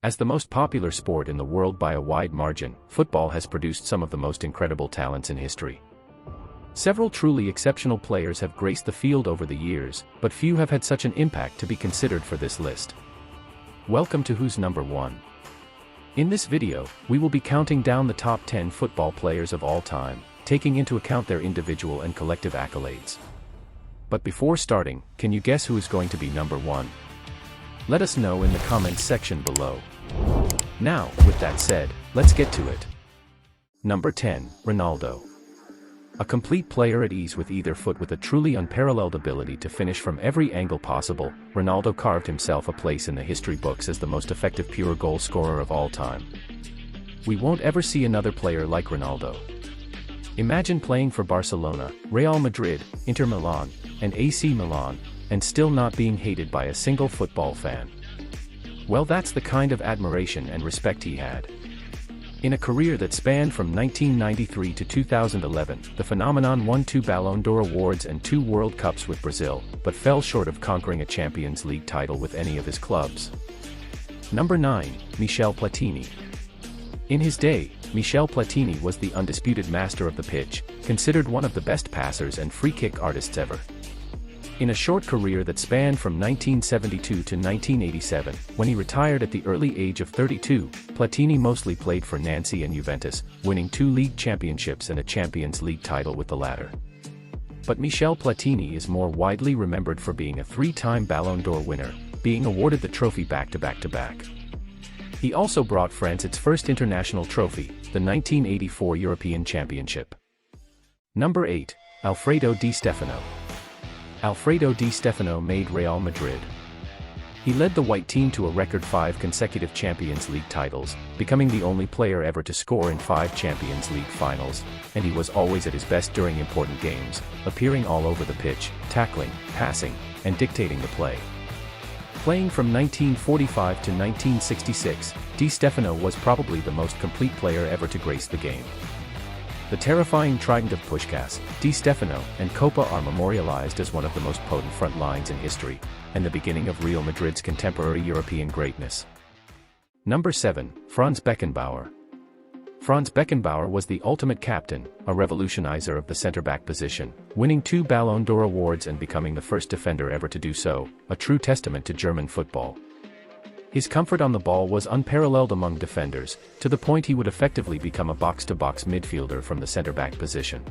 As the most popular sport in the world by a wide margin, football has produced some of the most incredible talents in history. Several truly exceptional players have graced the field over the years, but few have had such an impact to be considered for this list. Welcome to Who's Number 1. In this video, we will be counting down the top 10 football players of all time, taking into account their individual and collective accolades. But before starting, can you guess who is going to be number 1? Let us know in the comments section below. Now, with that said, let's get to it. Number 10, Ronaldo. A complete player at ease with either foot with a truly unparalleled ability to finish from every angle possible, Ronaldo carved himself a place in the history books as the most effective pure goal scorer of all time. We won't ever see another player like Ronaldo. Imagine playing for Barcelona, Real Madrid, Inter Milan, and AC Milan, and still not being hated by a single football fan. Well, that's the kind of admiration and respect he had. In a career that spanned from 1993 to 2011, the phenomenon won 2 Ballon d'Or awards and 2 World Cups with Brazil, but fell short of conquering a Champions League title with any of his clubs. Number 9, Michel Platini. In his day, Michel Platini was the undisputed master of the pitch, considered one of the best passers and free-kick artists ever. In a short career that spanned from 1972 to 1987, when he retired at the early age of 32, Platini mostly played for Nancy and Juventus, winning 2 league championships and a Champions League title with the latter. But Michel Platini is more widely remembered for being a 3-time Ballon d'Or winner, being awarded the trophy back-to-back. He also brought France its first international trophy, the 1984 European Championship. Number 8, Alfredo Di Stefano. Alfredo Di Stefano made Real Madrid. He led the white team to a record 5 consecutive Champions League titles, becoming the only player ever to score in 5 Champions League finals, and he was always at his best during important games, appearing all over the pitch, tackling, passing, and dictating the play. Playing from 1945 to 1966, Di Stefano was probably the most complete player ever to grace the game. The terrifying trident of Puskás, Di Stefano, and Copa are memorialized as one of the most potent front lines in history, and the beginning of Real Madrid's contemporary European greatness. Number 7, Franz Beckenbauer. Franz Beckenbauer was the ultimate captain, a revolutionizer of the center-back position, winning 2 Ballon d'Or awards and becoming the first defender ever to do so, a true testament to German football. His comfort on the ball was unparalleled among defenders, to the point he would effectively become a box-to-box midfielder from the center-back position.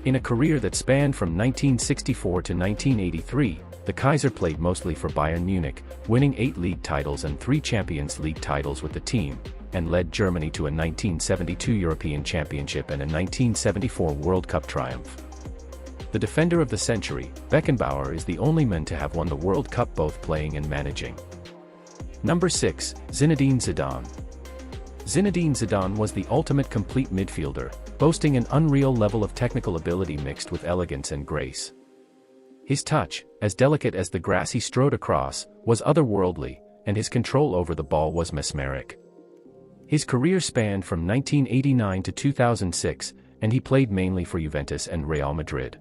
In a career that spanned from 1964 to 1983, the Kaiser played mostly for Bayern Munich, winning 8 league titles and 3 Champions League titles with the team, and led Germany to a 1972 European Championship and a 1974 World Cup triumph. The defender of the century, Beckenbauer is the only man to have won the World Cup both playing and managing. Number 6, Zinedine Zidane. Zinedine Zidane was the ultimate complete midfielder, boasting an unreal level of technical ability mixed with elegance and grace. His touch, as delicate as the grass he strode across, was otherworldly, and his control over the ball was mesmeric. His career spanned from 1989 to 2006, and he played mainly for Juventus and Real Madrid.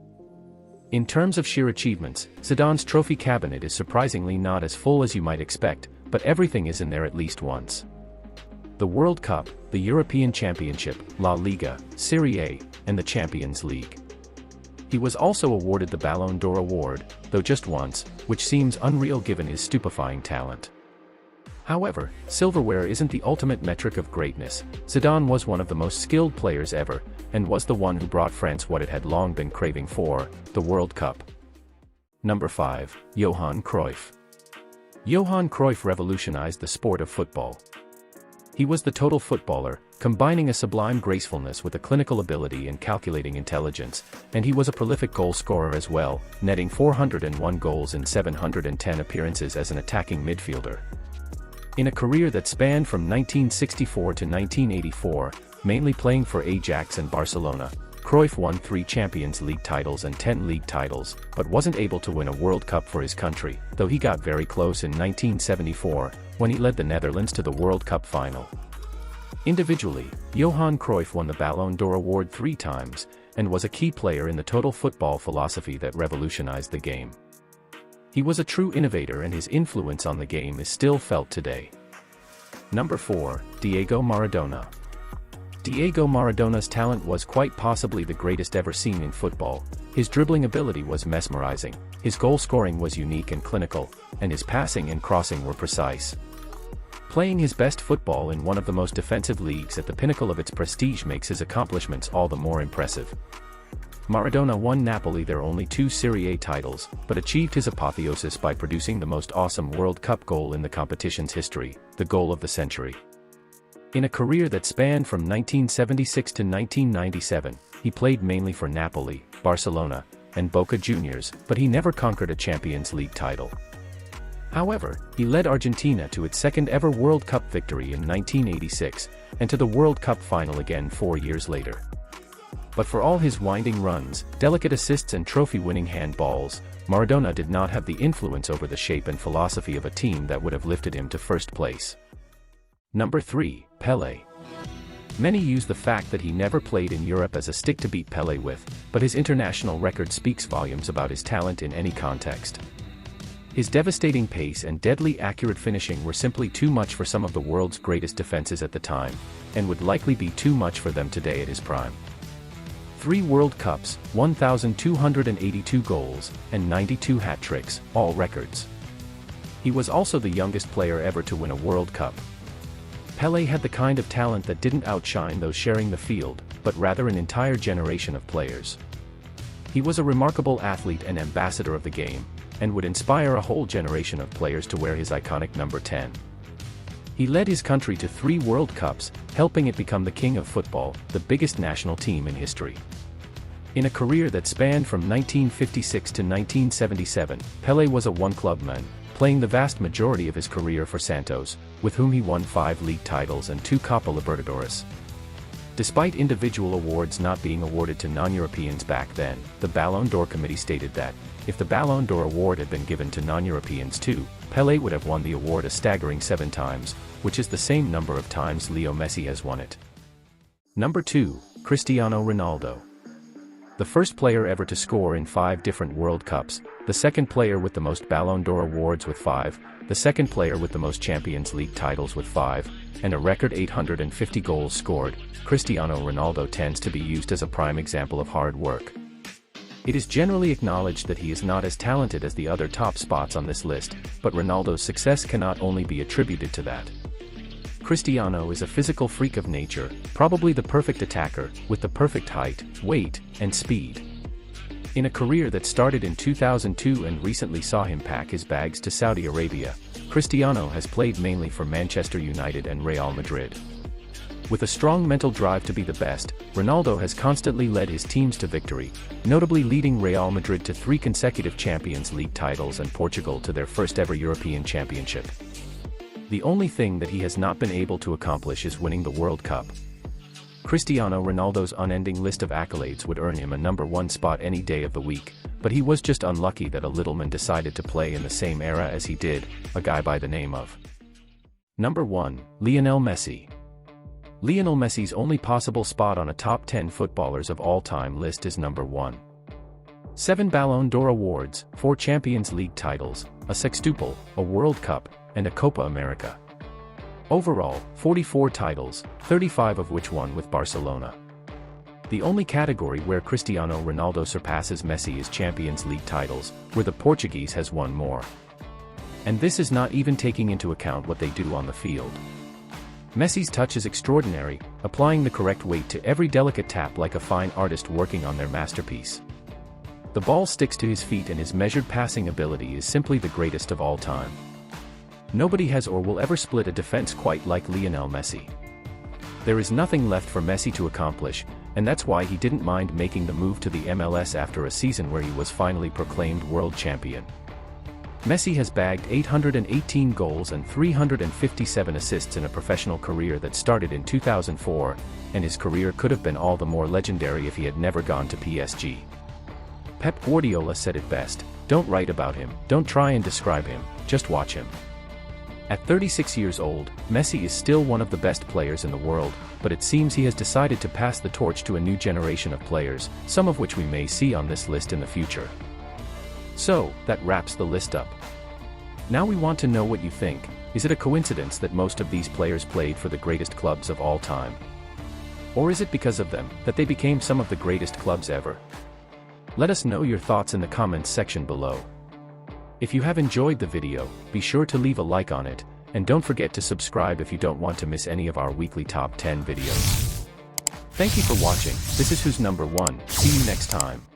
In terms of sheer achievements, Zidane's trophy cabinet is surprisingly not as full as you might expect, but everything is in there at least once. The World Cup, the European Championship, La Liga, Serie A, and the Champions League. He was also awarded the Ballon d'Or award, though just once, which seems unreal given his stupefying talent. However, silverware isn't the ultimate metric of greatness. Zidane was one of the most skilled players ever, and was the one who brought France what it had long been craving for, the World Cup. Number 5, Johan Cruyff. Johan Cruyff revolutionized the sport of football. He was the total footballer, combining a sublime gracefulness with a clinical ability and calculating intelligence, and he was a prolific goal scorer as well, netting 401 goals in 710 appearances as an attacking midfielder. In a career that spanned from 1964 to 1984, mainly playing for Ajax and Barcelona, Cruyff won 3 Champions League titles and 10 league titles, but wasn't able to win a World Cup for his country, though he got very close in 1974, when he led the Netherlands to the World Cup final. Individually, Johan Cruyff won the Ballon d'Or award 3 times, and was a key player in the total football philosophy that revolutionized the game. He was a true innovator and his influence on the game is still felt today. Number 4. Diego Maradona. Diego Maradona's talent was quite possibly the greatest ever seen in football. His dribbling ability was mesmerizing, his goal scoring was unique and clinical, and his passing and crossing were precise. Playing his best football in one of the most defensive leagues at the pinnacle of its prestige makes his accomplishments all the more impressive. Maradona won Napoli their only 2 Serie A titles, but achieved his apotheosis by producing the most awesome World Cup goal in the competition's history, the goal of the century. In a career that spanned from 1976 to 1997, he played mainly for Napoli, Barcelona, and Boca Juniors, but he never conquered a Champions League title. However, he led Argentina to its second-ever World Cup victory in 1986, and to the World Cup final again 4 years later. But for all his winding runs, delicate assists and trophy-winning handballs, Maradona did not have the influence over the shape and philosophy of a team that would have lifted him to first place. Number 3. Pelé. Many use the fact that he never played in Europe as a stick to beat Pelé with, but his international record speaks volumes about his talent in any context. His devastating pace and deadly accurate finishing were simply too much for some of the world's greatest defenses at the time, and would likely be too much for them today at his prime. 3 World Cups, 1,282 goals, and 92 hat-tricks, all records. He was also the youngest player ever to win a World Cup. Pelé had the kind of talent that didn't outshine those sharing the field, but rather an entire generation of players. He was a remarkable athlete and ambassador of the game, and would inspire a whole generation of players to wear his iconic number 10. He led his country to 3 World Cups, helping it become the king of football, the biggest national team in history. In a career that spanned from 1956 to 1977, Pelé was a one-club man, playing the vast majority of his career for Santos, with whom he won 5 league titles and 2 Copa Libertadores. Despite individual awards not being awarded to non-Europeans back then, the Ballon d'Or committee stated that, if the Ballon d'Or award had been given to non-Europeans too, Pelé would have won the award a staggering 7 times, which is the same number of times Leo Messi has won it. Number 2. Cristiano Ronaldo. The first player ever to score in 5 different World Cups, the second player with the most Ballon d'Or awards with 5, the second player with the most Champions League titles with 5, and a record 850 goals scored, Cristiano Ronaldo tends to be used as a prime example of hard work. It is generally acknowledged that he is not as talented as the other top spots on this list, but Ronaldo's success cannot only be attributed to that. Cristiano is a physical freak of nature, probably the perfect attacker, with the perfect height, weight, and speed. In a career that started in 2002 and recently saw him pack his bags to Saudi Arabia, Cristiano has played mainly for Manchester United and Real Madrid. With a strong mental drive to be the best, Ronaldo has constantly led his teams to victory, notably leading Real Madrid to 3 consecutive Champions League titles and Portugal to their first ever European Championship. The only thing that he has not been able to accomplish is winning the World Cup. Cristiano Ronaldo's unending list of accolades would earn him a number 1 spot any day of the week, but he was just unlucky that a little man decided to play in the same era as he did, a guy by the name of Number 1. Lionel Messi. Lionel Messi's only possible spot on a top 10 footballers of all time list is number 1. 7 Ballon d'Or awards, 4 Champions League titles, a sextuple, a World Cup, and a Copa America. Overall, 44 titles, 35 of which won with Barcelona. The only category where Cristiano Ronaldo surpasses Messi is Champions League titles, where the Portuguese has won more. And this is not even taking into account what they do on the field. Messi's touch is extraordinary, applying the correct weight to every delicate tap like a fine artist working on their masterpiece. The ball sticks to his feet and his measured passing ability is simply the greatest of all time. Nobody has or will ever split a defense quite like Lionel Messi. There is nothing left for Messi to accomplish, and that's why he didn't mind making the move to the MLS after a season where he was finally proclaimed world champion. Messi has bagged 818 goals and 357 assists in a professional career that started in 2004, and his career could have been all the more legendary if he had never gone to PSG. Pep Guardiola said it best, "Don't write about him, don't try and describe him, just watch him." At 36 years old, Messi is still one of the best players in the world, but it seems he has decided to pass the torch to a new generation of players, some of which we may see on this list in the future. So, that wraps the list up. Now we want to know what you think. Is it a coincidence that most of these players played for the greatest clubs of all time? Or is it because of them that they became some of the greatest clubs ever? Let us know your thoughts in the comments section below. If you have enjoyed the video, be sure to leave a like on it, and don't forget to subscribe if you don't want to miss any of our weekly top 10 videos. Thank you for watching. This is Who's Number 1. See you next time.